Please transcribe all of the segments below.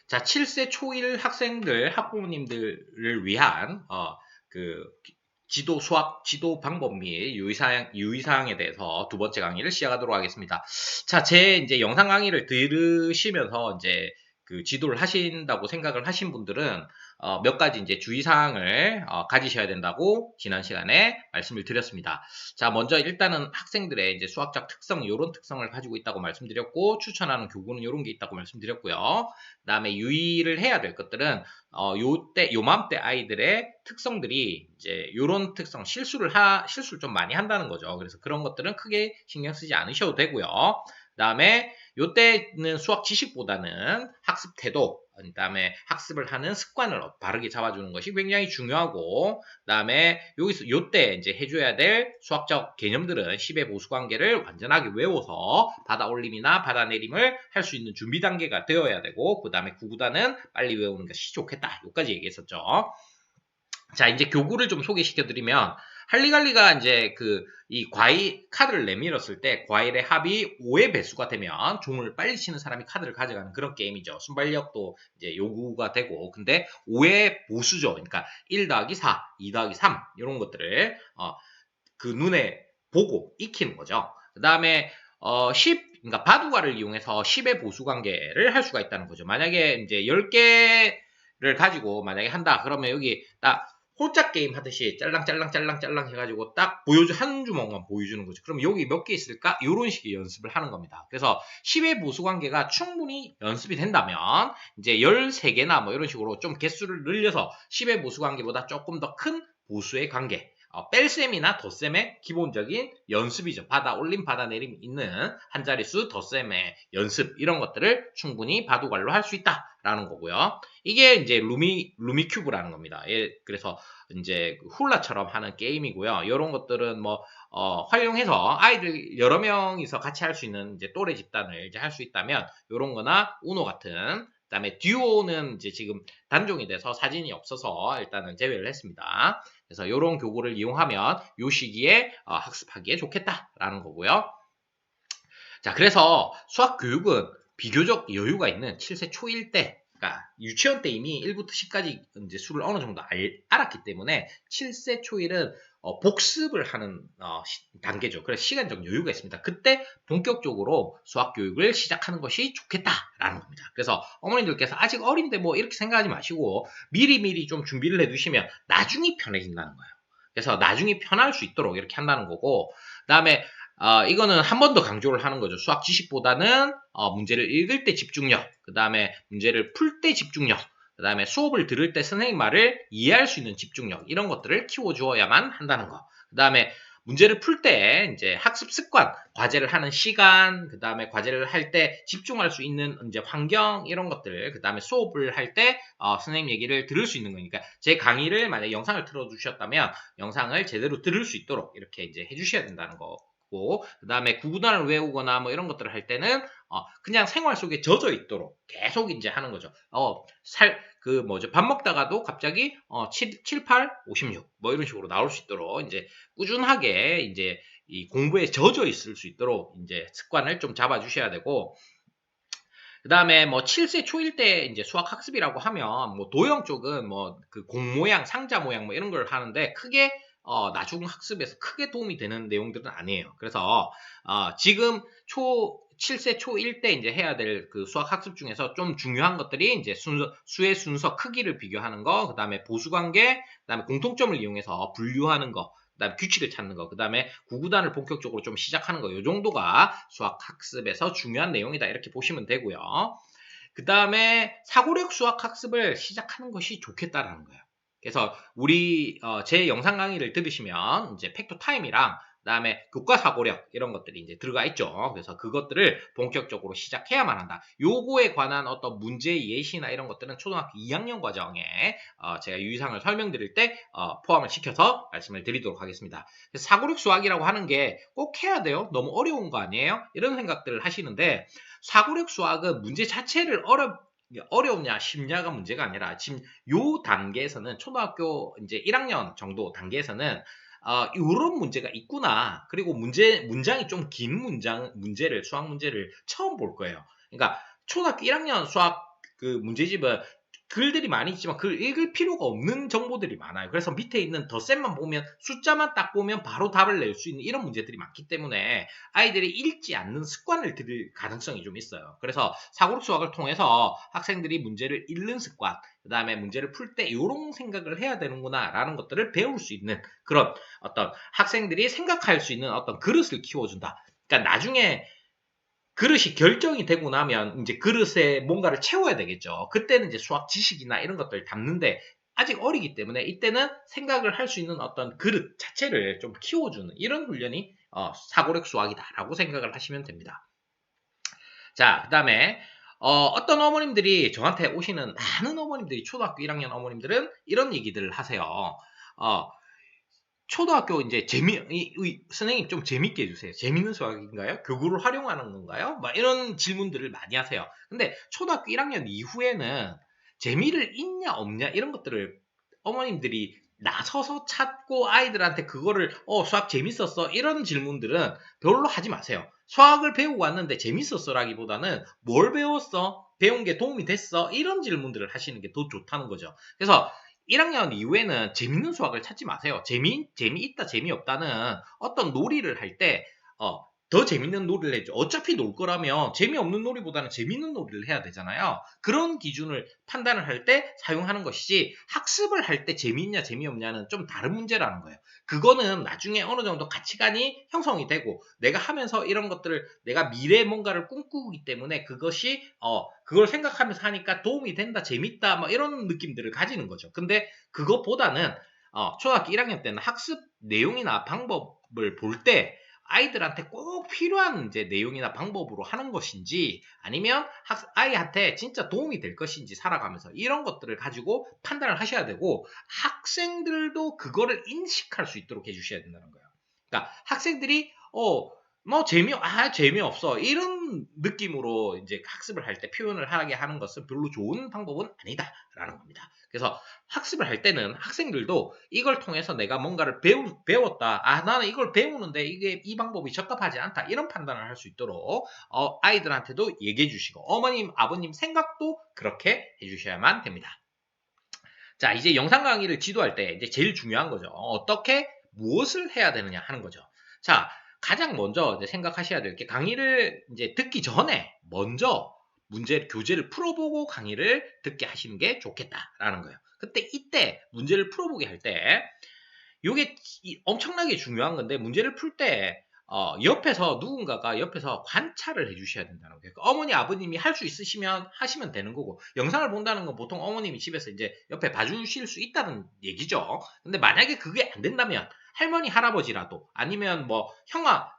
자, 7세 초1 학생들, 학부모님들을 위한, 그, 지도 수학 지도 방법 및 유의사항에 대해서 두 번째 강의를 시작하도록 하겠습니다. 자, 제 이제 영상 강의를 들으시면서 이제 그 지도를 하신다고 생각을 하신 분들은 몇 가지 이제 주의사항을 가지셔야 된다고 지난 시간에 말씀을 드렸습니다. 자, 먼저 일단은 학생들의 이제 수학적 특성, 이런 특성을 가지고 있다고 말씀드렸고, 추천하는 교구는 이런 게 있다고 말씀드렸고요. 그 다음에 유의를 해야 될 것들은 요맘때 아이들의 특성들이 이제 요런 특성, 실수를 좀 많이 한다는 거죠. 그래서 그런 것들은 크게 신경 쓰지 않으셔도 되고요. 그 다음에 요때는 수학 지식보다는 학습 태도, 그 다음에 학습을 하는 습관을 바르게 잡아주는 것이 굉장히 중요하고, 그 다음에 여기서 요때 이제 해줘야 될 수학적 개념들은 10의 보수관계를 완전하게 외워서 받아올림이나 받아내림을 할 수 있는 준비 단계가 되어야 되고, 그 다음에 구구단은 빨리 외우는 것이 좋겠다. 여기까지 얘기했었죠. 자, 이제 교구를 좀 소개시켜드리면, 할리갈리가 이제 이 과일 카드를 내밀었을 때 과일의 합이 5의 배수가 되면 종을 빨리 치는 사람이 카드를 가져가는 그런 게임이죠. 순발력도 이제 요구가 되고, 근데 5의 보수죠. 그러니까 1 더하기 4, 2 더하기 3, 이런 것들을, 그 눈에 보고 익히는 거죠. 그 다음에, 10, 그러니까 바둑알을 이용해서 10의 보수 관계를 할 수가 있다는 거죠. 만약에 이제 10개를 가지고 만약에 한다. 그러면 여기 딱 홀짝 게임 하듯이 짤랑짤랑짤랑짤랑 해가지고 딱 한 주먹만 보여주는 거죠. 그럼 여기 몇 개 있을까? 이런 식의 연습을 하는 겁니다. 그래서 10의 보수 관계가 충분히 연습이 된다면 이제 13개나 뭐 이런 식으로 좀 개수를 늘려서 10의 보수 관계보다 조금 더 큰 보수의 관계, 뺄셈이나 덧셈의 기본적인 연습이죠. 받아올림, 받아내림 있는 한 자릿수 덧셈의 연습, 이런 것들을 충분히 바둑알로 할 수 있다라는 거고요. 이게 이제 루미큐브라는 겁니다. 그래서 이제 훌라처럼 하는 게임이고요. 이런 것들은 뭐 활용해서 아이들 여러 명이서 같이 할 수 있는 이제 또래 집단을 이제 할 수 있다면 이런 거나 우노 같은, 그다음에 듀오는 이제 지금 단종이 돼서 사진이 없어서 일단은 제외를 했습니다. 그래서 이런 교구를 이용하면 이 시기에 학습하기에 좋겠다라는 거고요. 자, 그래서 수학 교육은 비교적 여유가 있는 7세 초일 때, 그러니까 유치원 때 이미 1부터 10까지 이제 수를 어느 정도 알았기 때문에 7세 초일은 복습을 하는 단계죠. 그래서 시간적 여유가 있습니다. 그때 본격적으로 수학 교육을 시작하는 것이 좋겠다라는 겁니다. 그래서 어머님들께서 아직 어린데 뭐 이렇게 생각하지 마시고 미리미리 좀 준비를 해두시면 나중이 편해진다는 거예요. 그래서 나중에 편할 수 있도록 이렇게 한다는 거고, 그 다음에 이거는 한 번 더 강조를 하는 거죠. 수학 지식보다는 문제를 읽을 때 집중력, 그 다음에 문제를 풀 때 집중력, 그 다음에 수업을 들을 때 선생님 말을 이해할 수 있는 집중력, 이런 것들을 키워주어야만 한다는 거. 그 다음에 문제를 풀 때 이제 학습 습관, 과제를 하는 시간, 그 다음에 과제를 할 때 집중할 수 있는 이제 환경, 이런 것들, 그 다음에 수업을 할 때 선생님 얘기를 들을 수 있는 거니까 제 강의를 만약 영상을 틀어주셨다면 영상을 제대로 들을 수 있도록 이렇게 이제 해주셔야 된다는 거. 그 다음에 구구단을 외우거나 뭐 이런 것들을 할 때는 그냥 생활 속에 젖어 있도록 계속 이제 하는 거죠. 밥 먹다가도 갑자기 7, 8, 56 뭐 이런 식으로 나올 수 있도록 이제 꾸준하게 이제 이 공부에 젖어 있을 수 있도록 이제 습관을 좀 잡아 주셔야 되고, 그 다음에 뭐 7세 초일 때 이제 수학 학습이라고 하면 뭐 도형 쪽은 뭐 그 공 모양, 상자 모양 뭐 이런 걸 하는데 크게 나중 학습에서 크게 도움이 되는 내용들은 아니에요. 그래서 지금 7세 초1 때 이제 해야 될 그 수학 학습 중에서 좀 중요한 것들이 이제 수의 순서 크기를 비교하는 거, 그 다음에 보수관계, 그 다음에 공통점을 이용해서 분류하는 거, 그다음에 규칙을 찾는 거, 그다음에 구구단을 본격적으로 좀 시작하는 거, 요 정도가 수학 학습에서 중요한 내용이다, 이렇게 보시면 되고요. 그다음에 사고력 수학 학습을 시작하는 것이 좋겠다라는 거예요. 그래서 제 영상 강의를 들으시면 이제 팩토 타임이랑 그다음에 교과 사고력 이런 것들이 이제 들어가 있죠. 그래서 그것들을 본격적으로 시작해야만 한다. 요거에 관한 어떤 문제 예시나 이런 것들은 초등학교 2학년 과정에 제가 유의사항을 설명드릴 때 포함을 시켜서 말씀을 드리도록 하겠습니다. 사고력 수학이라고 하는 게 꼭 해야 돼요? 너무 어려운 거 아니에요? 이런 생각들을 하시는데, 사고력 수학은 문제 자체를 어렵냐 쉽냐가 문제가 아니라 지금 요 단계에서는 초등학교 이제 1학년 정도 단계에서는 이런 문제가 있구나. 그리고 문장이 좀 긴 수학 문제를 처음 볼 거예요. 그러니까 초등학교 1학년 수학 그 문제집은 글들이 많이 있지만 글 읽을 필요가 없는 정보들이 많아요. 그래서 밑에 있는 덧셈만 보면 숫자만 딱 보면 바로 답을 낼 수 있는 이런 문제들이 많기 때문에 아이들이 읽지 않는 습관을 들일 가능성이 좀 있어요. 그래서 사고력 수학을 통해서 학생들이 문제를 읽는 습관, 그 다음에 문제를 풀 때 이런 생각을 해야 되는구나 라는 것들을 배울 수 있는 그런 어떤 학생들이 생각할 수 있는 어떤 그릇을 키워준다. 그러니까 나중에 그릇이 결정이 되고 나면 이제 그릇에 뭔가를 채워야 되겠죠. 그때는 이제 수학 지식이나 이런 것들을 담는데 아직 어리기 때문에 이때는 생각을 할 수 있는 어떤 그릇 자체를 좀 키워주는 이런 훈련이 사고력 수학이다라고 생각을 하시면 됩니다. 자, 그 다음에 어떤 어머님들이 저한테 오시는 많은 어머님들이 초등학교 1학년 어머님들은 이런 얘기들을 하세요. 어, 초등학교 이제 선생님 좀 재밌게 해주세요. 재밌는 수학인가요? 교구를 활용하는 건가요? 막 이런 질문들을 많이 하세요. 근데 초등학교 1학년 이후에는 재미를 있냐 없냐 이런 것들을 어머님들이 나서서 찾고 아이들한테 그거를 수학 재밌었어 이런 질문들은 별로 하지 마세요. 수학을 배우고 왔는데 재밌었어라기보다는 뭘 배웠어? 배운 게 도움이 됐어? 이런 질문들을 하시는 게 더 좋다는 거죠. 그래서 1학년 이후에는 재밌는 수학을 찾지 마세요. 재미있다, 재미없다는 어떤 놀이를 할 때, 더 재밌는 놀이를 해줘. 어차피 놀 거라면 재미없는 놀이보다는 재밌는 놀이를 해야 되잖아요. 그런 기준을 판단을 할 때 사용하는 것이지 학습을 할 때 재미있냐, 재미없냐는 좀 다른 문제라는 거예요. 그거는 나중에 어느 정도 가치관이 형성이 되고 내가 하면서 이런 것들을 내가 미래에 뭔가를 꿈꾸기 때문에 그것이 그걸 생각하면서 하니까 도움이 된다, 재밌다, 뭐 이런 느낌들을 가지는 거죠. 근데 그것보다는 초등학교 1학년 때는 학습 내용이나 방법을 볼 때 아이들한테 꼭 필요한 이제 내용이나 방법으로 하는 것인지 아니면 아이한테 진짜 도움이 될 것인지 살아가면서 이런 것들을 가지고 판단을 하셔야 되고 학생들도 그거를 인식할 수 있도록 해주셔야 된다는 거예요. 그러니까 학생들이 뭐 재미없어 이런 느낌으로 이제 학습을 할 때 표현을 하게 하는 것은 별로 좋은 방법은 아니다라는 겁니다. 그래서 학습을 할 때는 학생들도 이걸 통해서 내가 뭔가를 배웠다. 나는 이걸 배우는데 이게 이 방법이 적합하지 않다. 이런 판단을 할 수 있도록 아이들한테도 얘기해 주시고 어머님, 아버님 생각도 그렇게 해주셔야만 됩니다. 자, 이제 영상 강의를 지도할 때 이제 제일 중요한 거죠. 어떻게 무엇을 해야 되느냐 하는 거죠. 자, 가장 먼저 이제 생각하셔야 될 게 강의를 이제 듣기 전에 먼저 교재를 풀어보고 강의를 듣게 하시는 게 좋겠다라는 거예요. 이때 문제를 풀어보게 할 때, 요게 엄청나게 중요한 건데, 문제를 풀 때, 옆에서 누군가가 옆에서 관찰을 해주셔야 된다는 거예요. 어머니, 아버님이 할 수 있으시면 하시면 되는 거고, 영상을 본다는 건 보통 어머님이 집에서 이제 옆에 봐주실 수 있다는 얘기죠. 근데 만약에 그게 안 된다면, 할머니, 할아버지라도, 아니면 뭐,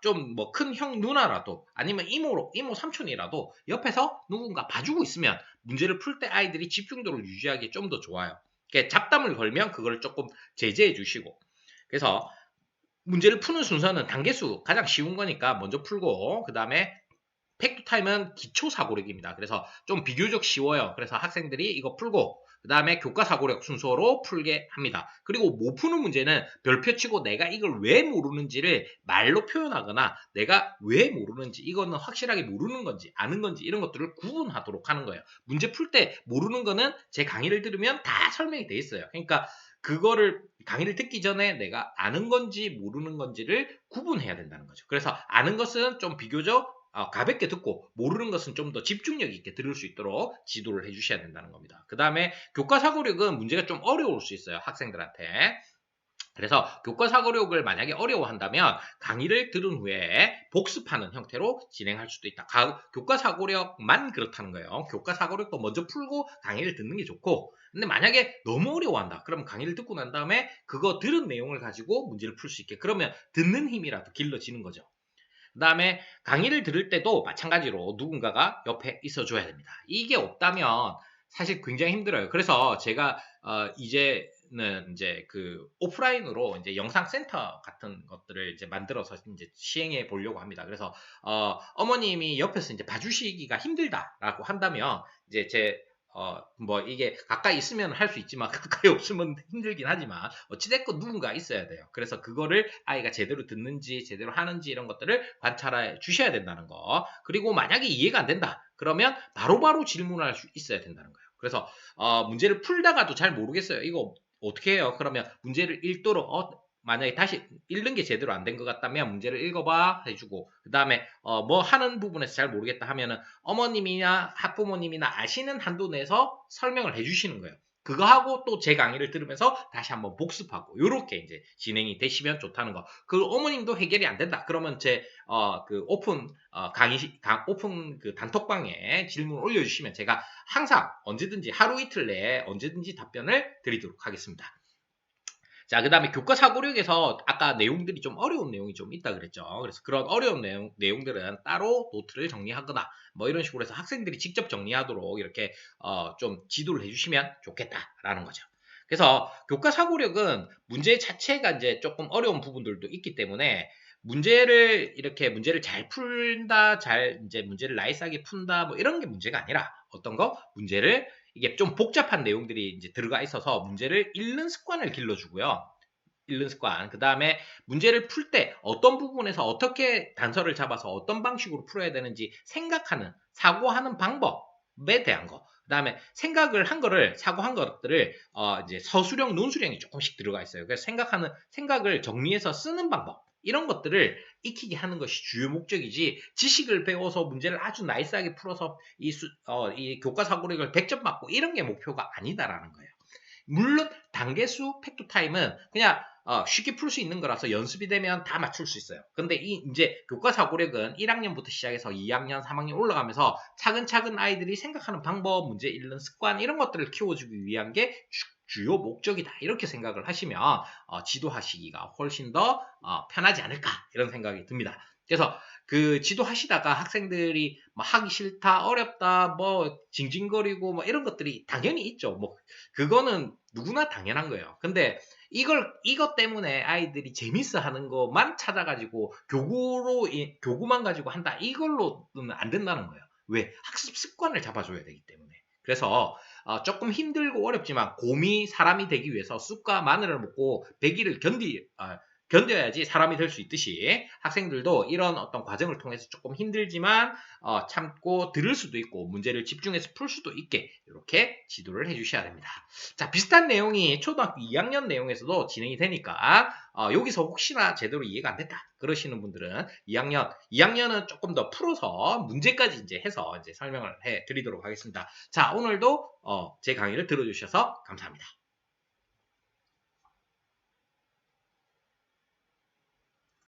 좀 뭐 큰 형, 누나라도, 아니면 이모, 삼촌이라도 옆에서 누군가 봐주고 있으면 문제를 풀 때 아이들이 집중도를 유지하기 좀 더 좋아요. 잡담을 걸면 그걸 조금 제재해 주시고, 그래서 문제를 푸는 순서는 단계수 가장 쉬운 거니까 먼저 풀고 그 다음에 팩트 타임은 기초 사고력입니다. 그래서 좀 비교적 쉬워요. 그래서 학생들이 이거 풀고 그 다음에 교과 사고력 순서로 풀게 합니다. 그리고 못 푸는 문제는 별표 치고 내가 이걸 왜 모르는지를 말로 표현하거나 내가 왜 모르는지 이거는 확실하게 모르는 건지 아는 건지 이런 것들을 구분하도록 하는 거예요. 문제 풀 때 모르는 거는 제 강의를 들으면 다 설명이 돼 있어요. 그러니까 그거를 강의를 듣기 전에 내가 아는 건지 모르는 건지를 구분해야 된다는 거죠. 그래서 아는 것은 좀 비교적 가볍게 듣고 모르는 것은 좀 더 집중력 있게 들을 수 있도록 지도를 해주셔야 된다는 겁니다. 그 다음에 교과 사고력은 문제가 좀 어려울 수 있어요. 학생들한테. 그래서 교과 사고력을 만약에 어려워한다면 강의를 들은 후에 복습하는 형태로 진행할 수도 있다. 교과 사고력만 그렇다는 거예요. 교과 사고력도 먼저 풀고 강의를 듣는 게 좋고 근데 만약에 너무 어려워한다. 그럼 강의를 듣고 난 다음에 그거 들은 내용을 가지고 문제를 풀 수 있게 그러면 듣는 힘이라도 길러지는 거죠. 그 다음에 강의를 들을 때도 마찬가지로 누군가가 옆에 있어줘야 됩니다. 이게 없다면 사실 굉장히 힘들어요. 그래서 제가 이제는 이제 그 오프라인으로 이제 영상 센터 같은 것들을 이제 만들어서 이제 시행해 보려고 합니다. 그래서 어머님이 옆에서 이제 봐주시기가 힘들다라고 한다면 이제 제 뭐 이게 가까이 있으면 할 수 있지만 가까이 없으면 힘들긴 하지만 어찌됐건 누군가 있어야 돼요. 그래서 그거를 아이가 제대로 듣는지 제대로 하는지 이런 것들을 관찰해 주셔야 된다는 거. 그리고 만약에 이해가 안 된다. 그러면 바로바로 질문할 수 있어야 된다는 거예요. 그래서 문제를 풀다가도 잘 모르겠어요. 이거 어떻게 해요? 그러면 문제를 읽도록 만약에 다시 읽는 게 제대로 안 된 것 같다면 문제를 읽어봐 해주고 그 다음에 뭐 하는 부분에서 잘 모르겠다 하면은 어머님이나 학부모님이나 아시는 한도 내에서 설명을 해주시는 거예요. 그거 하고 또 제 강의를 들으면서 다시 한번 복습하고 요렇게 이제 진행이 되시면 좋다는 거. 그 어머님도 해결이 안 된다. 그러면 제 그 오픈 오픈 그 단톡방에 질문을 올려주시면 제가 항상 언제든지 하루 이틀 내에 언제든지 답변을 드리도록 하겠습니다. 자, 그 다음에 교과 사고력에서 아까 내용들이 좀 어려운 내용이 좀 있다 그랬죠. 그래서 그런 어려운 내용들은 따로 노트를 정리하거나 뭐 이런 식으로 해서 학생들이 직접 정리하도록 이렇게 좀 지도를 해주시면 좋겠다라는 거죠. 그래서 교과 사고력은 문제 자체가 이제 조금 어려운 부분들도 있기 때문에 문제를 잘 푼다, 이제 문제를 나이스하게 푼다, 뭐 이런 게 문제가 아니라 어떤 거? 문제를 이게 좀 복잡한 내용들이 이제 들어가 있어서 문제를 읽는 습관을 길러주고요. 읽는 습관. 그 다음에 문제를 풀 때 어떤 부분에서 어떻게 단서를 잡아서 어떤 방식으로 풀어야 되는지 생각하는, 사고하는 방법에 대한 거. 그 다음에 생각을 한 거를, 사고한 것들을, 이제 서술형, 논술형이 조금씩 들어가 있어요. 그래서 생각을 정리해서 쓰는 방법. 이런 것들을 익히게 하는 것이 주요 목적이지, 지식을 배워서 문제를 아주 나이스하게 풀어서 이 교과 사고력을 100점 맞고 이런 게 목표가 아니다라는 거예요. 물론 단계수 팩토 타임은 그냥 쉽게 풀 수 있는 거라서 연습이 되면 다 맞출 수 있어요. 근데 이제 교과 사고력은 1학년부터 시작해서 2학년, 3학년 올라가면서 차근차근 아이들이 생각하는 방법, 문제 읽는 습관 이런 것들을 키워주기 위한 게 주요 목적이다. 이렇게 생각을 하시면 지도하시기가 훨씬 더 편하지 않을까 이런 생각이 듭니다. 그래서 그 지도하시다가 학생들이 뭐 하기 싫다, 어렵다, 뭐 징징거리고 뭐 이런 것들이 당연히 있죠. 뭐 그거는 누구나 당연한 거예요. 근데 이것 때문에 아이들이 재밌어 하는 것만 찾아가지고 교구만 가지고 한다. 이걸로는 안 된다는 거예요. 왜? 학습 습관을 잡아줘야 되기 때문에. 그래서 조금 힘들고 어렵지만 곰이 사람이 되기 위해서 쑥과 마늘을 먹고 100일을 견뎌야지 사람이 될 수 있듯이 학생들도 이런 어떤 과정을 통해서 조금 힘들지만 참고 들을 수도 있고 문제를 집중해서 풀 수도 있게 이렇게 지도를 해주셔야 됩니다. 자, 비슷한 내용이 초등학교 2학년 내용에서도 진행이 되니까 여기서 혹시나 제대로 이해가 안 됐다 그러시는 분들은 2학년은 조금 더 풀어서 문제까지 이제 해서 이제 설명을 해 드리도록 하겠습니다. 자, 오늘도 제 강의를 들어주셔서 감사합니다.